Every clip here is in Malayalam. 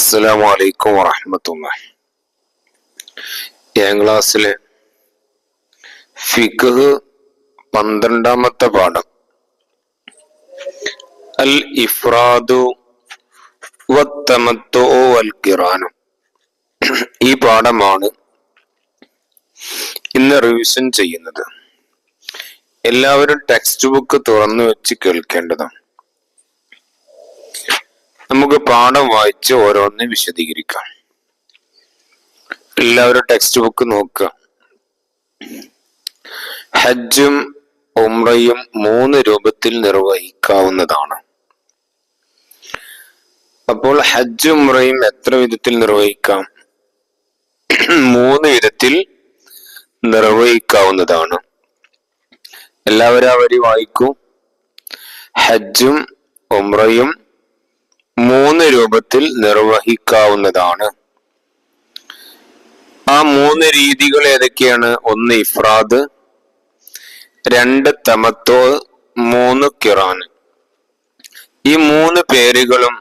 അസ്സലാമു അലൈക്കും വറഹ്മത്തുള്ളാഹി. ഏഴാം ക്ലാസ്സിലെ ഫിഖ് 12ാമത്തെ പാഠം അൽ ഇഫ്രാദു വത്തമത്തു വൽ ഖിറാനു. ഈ പാഠമാണ് ഇന്ന് റിവിഷൻ ചെയ്യുന്നത്. എല്ലാവരും ടെക്സ്റ്റ് ബുക്ക് തുറന്നു വെച്ച് കേൾക്കേണ്ടതാണ്. നമുക്ക് പാഠം വായിച്ച് ഓരോന്ന് വിശദീകരിക്കാം. എല്ലാവരും ടെക്സ്റ്റ് ബുക്ക് നോക്കുക. ഹജ്ജും ഉംറയും 3 രൂപത്തിൽ നിർവഹിക്കാവുന്നതാണ്. അപ്പോൾ ഹജ്ജും ഉംറയും എത്ര വിധത്തിൽ നിർവഹിക്കാം? 3 വിധത്തിൽ നിർവഹിക്കാവുന്നതാണ്. എല്ലാവരും ആ വരി വായിക്കൂ. ഹജ്ജും ഉംറയും 3 രൂപത്തിൽ നിർവഹിക്കാവുന്നതാണ്. ആ 3 രീതികൾ ഏതൊക്കെയാണ്? 1 ഇഫ്രാദ്, 2 തമത്തു, 3 ഖിറാൻ. ഈ 3 പേരുകളും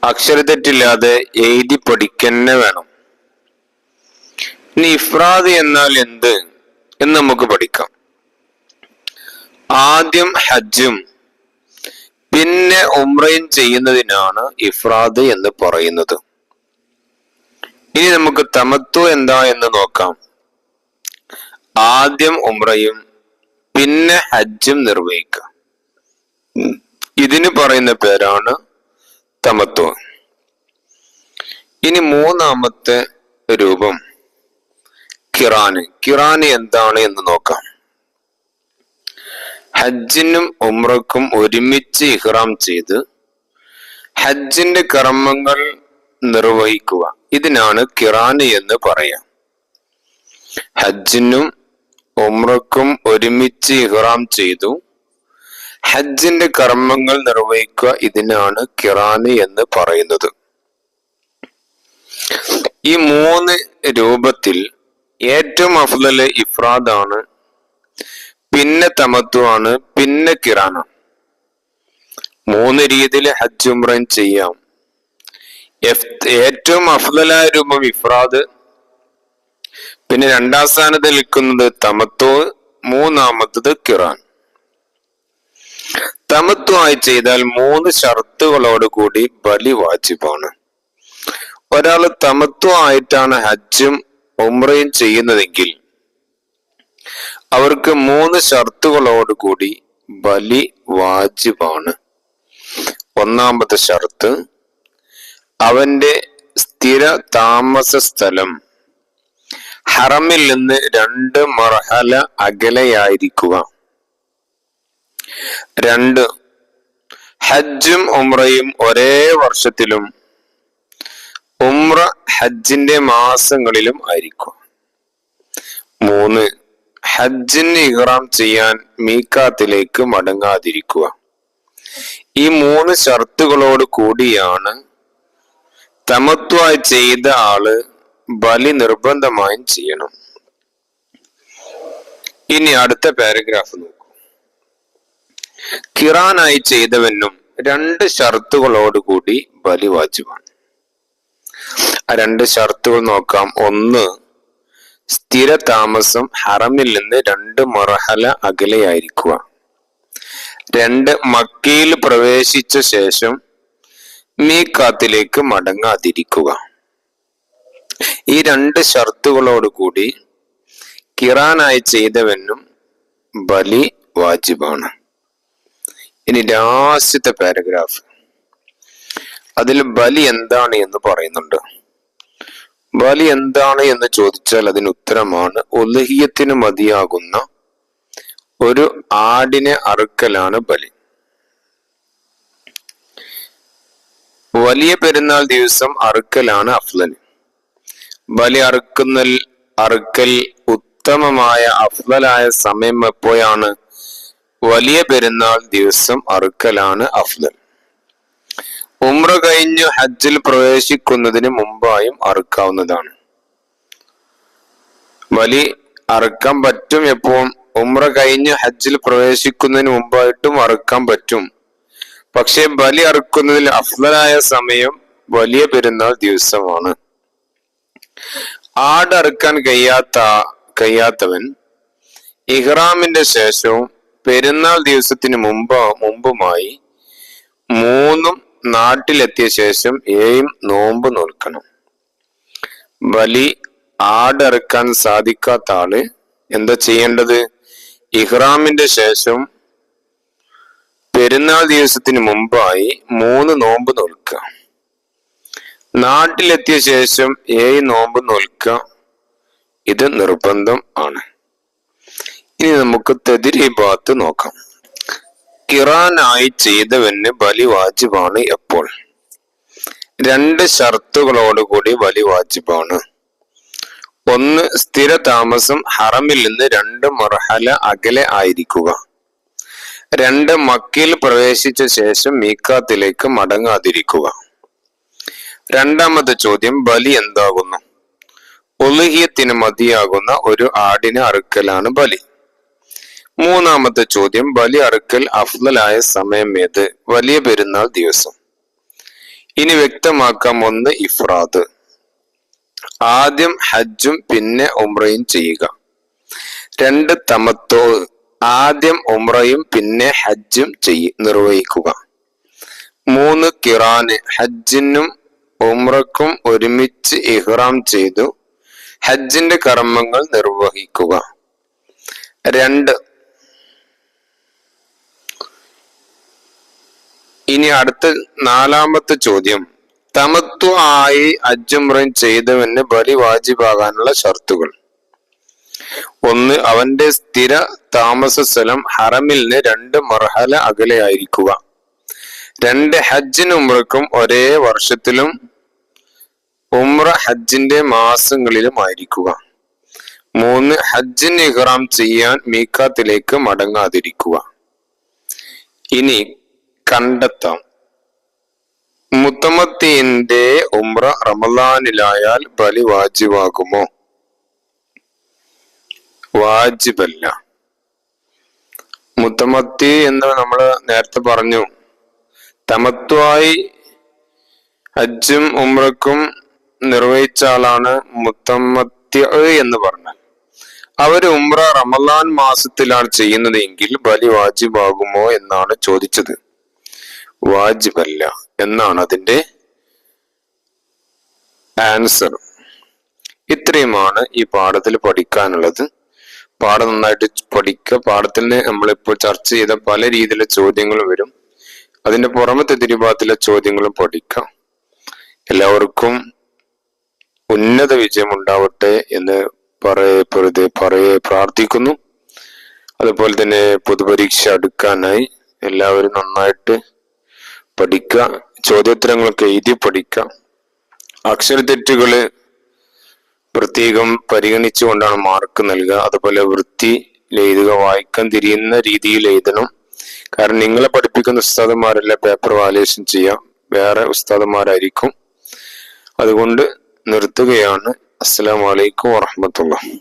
അക്ഷരത്തെറ്റില്ലാതെ എഴുതി പഠിക്കന്നെ വേണം. ഇനി ഇഫ്രാദ് എന്നാൽ എന്ത് എന്ന് നമുക്ക് പഠിക്കാം. ആദ്യം ഹജ്ജും പിന്നെ ഉംറയും ചെയ്യുന്നതിനാണ് ഇഫ്രാദ് എന്ന് പറയുന്നത്. ഇനി നമുക്ക് തമത്തു എന്താ എന്ന് നോക്കാം. ആദ്യം ഉംറയും പിന്നെ ഹജ്ജും നിർവഹിക്കുക. ഇതിന് പറയുന്ന പേരാണ് തമത്തു. ഇനി 3ാമത്തെ രൂപം ഖിറാന്. ഖിറാന് എന്താണ് എന്ന് നോക്കാം. ഹജ്ജിനും ഉംറക്കും ഒരുമിച്ച് ഇഹ്റാം ചെയ്ത് ഹജ്ജിന്റെ കർമ്മങ്ങൾ നിർവഹിക്കുക. ഇതിനാണ് ഖിറാന് എന്ന് പറയാം. ഹജ്ജിനും ഉംറക്കും ഒരുമിച്ച് ഇഹ്റാം ചെയ്തു ഹജ്ജിന്റെ കർമ്മങ്ങൾ നിർവഹിക്കുക. ഇതിനാണ് ഖിറാന് എന്ന് പറയുന്നത്. ഈ 3 രൂപത്തിൽ ഏറ്റവും അഫ്ളൽ ഇഫ്രാദാണ്, പിന്നെ തമത്തു ആണ്, പിന്നെ ഖിറാനാണ്. 3 രീതിയിൽ ഹജ്ജ് ഉംറയും ചെയ്യാം. ഏറ്റവും അഫ്ളലായ രൂപം ഇഫ്രാദ്, പിന്നെ 2ാം സ്ഥാനത്ത് നിൽക്കുന്നത് തമത്തു, 3ാമത്തത് ഖിറാൻ. തമത്തു ആയി ചെയ്താൽ 3 ഷർത്തുകളോട് കൂടി ബലി വാജിബാണ്. ഒരാള് തമത്തു ആയിട്ടാണ് ഹജ്ജും ഉംറയും ചെയ്യുന്നതെങ്കിൽ അവർക്ക് 3 ഷർത്തുകളോട് കൂടി ബലി വാജിബാണ്. 1ാമത്തെ ഷർത്ത്, അവന്റെ സ്ഥിര താമസ സ്ഥലം ഹറമിൽ നിന്ന് 2 മർഹല അകലെയായിരിക്കുക. 2, ഹജ്ജും ഉംറയും ഒരേ വർഷത്തിലും ഉംറ ഹജ്ജിന്റെ മാസങ്ങളിലും ആയിരിക്കും. 3, ഹജ്ജിന് ഇഹ്റാം ചെയ്യാൻ മീഖാത്തിലേക്ക് മടങ്ങാതിരിക്കുക. ഈ 3 ഷർത്തുകളോട് കൂടിയാണ് തമത്വായി ചെയ്ത ആള് ബലി നിർബന്ധമായും ചെയ്യണം. ഇനി അടുത്ത പാരഗ്രാഫ് നോക്കൂ. ഖിറാനായി ചെയ്തവനും 2 ഷർത്തുകളോട് കൂടി ബലി വാജിബാണ്. ആ 2 ഷർത്തുകൾ നോക്കാം. 1, സ്ഥിര താമസം ഹറമിൽ നിന്ന് 2 മർഹല അകലെയായിരിക്കുക. 2, മക്കയിൽ പ്രവേശിച്ച ശേഷം മീഖാത്തിലേക്ക് മടങ്ങാതിരിക്കുക. ഈ 2 ഷർത്തുകളോട് കൂടി ഖിറാനായി ചെയ്തവനും ബലി വാജിബാണ്. ഇനി ലാസ്റ്റത്തെ പാരഗ്രാഫ്, അതിൽ ബലി എന്താണ് എന്ന് പറയുന്നുണ്ട്. ബലി എന്താണ് എന്ന് ചോദിച്ചാൽ അതിന് ഉത്തരമാണ് ഉദ്ഹിയ്യത്തിന് മതിയാകുന്ന ഒരു ആടിനെ അറുക്കലാണ് ബലി. വലിയ പെരുന്നാൾ ദിവസം അറുക്കലാണ് അഫ്ളൽ. ബലി അറുക്കൽ ഉത്തമമായ അഫ്ളലായ സമയം എപ്പോഴാണ്? വലിയ പെരുന്നാൾ ദിവസം അറുക്കലാണ് അഫ്ളൽ. ഉംറ കഴിഞ്ഞു ഹജ്ജിൽ പ്രവേശിക്കുന്നതിന് മുമ്പായും അറുക്കാവുന്നതാണ്. ബലി അറുക്കാൻ പറ്റും എപ്പോൾ? ഉംറ കഴിഞ്ഞ് ഹജ്ജിൽ പ്രവേശിക്കുന്നതിന് മുമ്പായിട്ടും അറുക്കാൻ പറ്റും. പക്ഷെ ബലി അറുക്കുന്നതിൽ അഫ്ളലായ സമയം വലിയ പെരുന്നാൾ ദിവസമാണ്. ആടറുക്കാൻ കഴിയാത്തവൻ ഇഹ്റാമിന്റെ ശേഷവും പെരുന്നാൾ ദിവസത്തിന് മുമ്പുമായി 3 നാട്ടിലെത്തിയ ശേഷം 7 നോമ്പ് നോൽക്കണം. ബലി ആടറുക്കാൻ സാധിക്കാത്ത ആള് എന്താ ചെയ്യേണ്ടത്? ഇഹ്റാമിന്റെ ശേഷം പെരുന്നാൾ ദിവസത്തിന് മുമ്പായി 3 നോമ്പ് നോൽക്കുക. നാട്ടിലെത്തിയ ശേഷം 7 നോമ്പ് നോൽക്കുക. ഇത് നിർബന്ധം ആണ്. ഇനി നമുക്ക് തദ്രീബാത്ത് നോക്കാം. ഖിറാനായി ചെയ്തവന് ബലി വാജിബാണ് എപ്പോൾ? 2 ഷർത്തുകളോടുകൂടി ബലി വാജിബാണ്. 1. സ്ഥിര താമസം ഹറമിൽ നിന്ന് 2 മർഹല അകലെ ആയിരിക്കുക. 2. മക്കയിൽ പ്രവേശിച്ച ശേഷം മീഖാത്തിലേക്ക് മടങ്ങാതിരിക്കുക. 2-ാമത്തെ ചോദ്യം, ബലി എന്താകുന്നു? ഉളുഹിയത്തിന് മതിയാകുന്ന ഒരു ആടിനെ അറുക്കലാണ് ബലി. 3-ാമത്തെ ചോദ്യം, ബലി അറുക്കൽ അഫ്ളലായ സമയം ഏത്? വലിയ പെരുന്നാൾ ദിവസം. ഇനി വ്യക്തമാക്കാം. 1. ഇഫ്രാദ്, ആദ്യം ഹജ്ജും പിന്നെ ഉംറയും ചെയ്യുക. 2. തമത്തോ, ആദ്യം ഉംറയും പിന്നെ ഹജ്ജും നിർവഹിക്കുക. 3. ഖിറാന്, ഹജ്ജിനും ഉംറക്കും ഒരുമിച്ച് ഇഹ്റാം ചെയ്തു ഹജ്ജിന്റെ കർമ്മങ്ങൾ നിർവഹിക്കുക. 2. ഇനി അടുത്ത 4-ാമത്തെ ചോദ്യം, തമത്തു ആയി ഹജ്ജുംറയും ചെയ്തവന് ബലി വാജിബാകാനുള്ള ഷർത്തുകൾ. 1. അവന്റെ സ്ഥിര താമസ സ്ഥലം ഹറമിൽ നിന്ന് 2 മർഹല അകലെയായിരിക്കുക. 2. ഹജ്ജിനും ഉംറക്കും ഒരേ വർഷത്തിലും ഉംറ ഹജ്ജിന്റെ മാസങ്ങളിലും ആയിരിക്കുക. 3. ഹജ്ജിന് ഇഹ്റാം ചെയ്യാൻ മീഖാത്തിലേക്ക് മടങ്ങാതിരിക്കുക. ഇനി കണ്ടെത്താം. മുത്തമത്തിന്റെ ഉംറ റമളാനിലായാൽ ബലി വാജിബാകുമോ? വാജിബല്ല. മുത്തമത്തി എന്ന് നമ്മൾ നേരത്തെ പറഞ്ഞു. തമത്വായി ഹജ്ജും ഉംറക്കും നിർവഹിച്ച ആളാണ് മുത്തമത്തി എന്ന് പറഞ്ഞാൽ. അവര് ഉംറ റമളാൻ മാസത്തിലാണ് ചെയ്യുന്നതെങ്കിൽ ബലി വാജിബാകുമോ എന്നാണ് ചോദിച്ചത്. വാജിബല്ല എന്നാണ് അതിന്റെ ആൻസർ. ഇത്രയുമാണ് ഈ പാഠത്തിൽ പഠിക്കാനുള്ളത്. പാഠം നന്നായിട്ട് പഠിക്കുക. പാഠത്തിൽ നിന്ന് നമ്മളിപ്പോൾ ചർച്ച ചെയ്ത പല രീതിയിലുള്ള ചോദ്യങ്ങളും വരും. അതിന്റെ പുറമെ തദ്രീബാത്തിലെ ചോദ്യങ്ങളും പഠിക്കാം. എല്ലാവർക്കും ഉന്നത വിജയം ഉണ്ടാവട്ടെ എന്ന് പ്രാർത്ഥിക്കുന്നു. അതുപോലെ തന്നെ പൊതുപരീക്ഷ അടുക്കാനായി എല്ലാവരും നന്നായിട്ട് പഠിക്കുക. ചോദ്യോത്തരങ്ങളൊക്കെ എഴുതി പഠിക്കുക. അക്ഷരതെറ്റുകള് പ്രത്യേകം പരിഗണിച്ചുകൊണ്ടാണ് മാർക്ക് നൽകുക. അതുപോലെ വൃത്തിയിൽ എഴുതുക. വായിക്കാൻ തിരിയുന്ന രീതിയിൽ എഴുതണം. കാരണം നിങ്ങളെ പഠിപ്പിക്കുന്ന ഉസ്താദന്മാരെല്ലാം പേപ്പർ വാല്യുവേഷൻ ചെയ്യാം, വേറെ ഉസ്താദന്മാരായിരിക്കും. അതുകൊണ്ട് നിർത്തുകയാണ്. അസ്സലാമു അലൈക്കും വറഹ്മത്തുള്ളാഹി.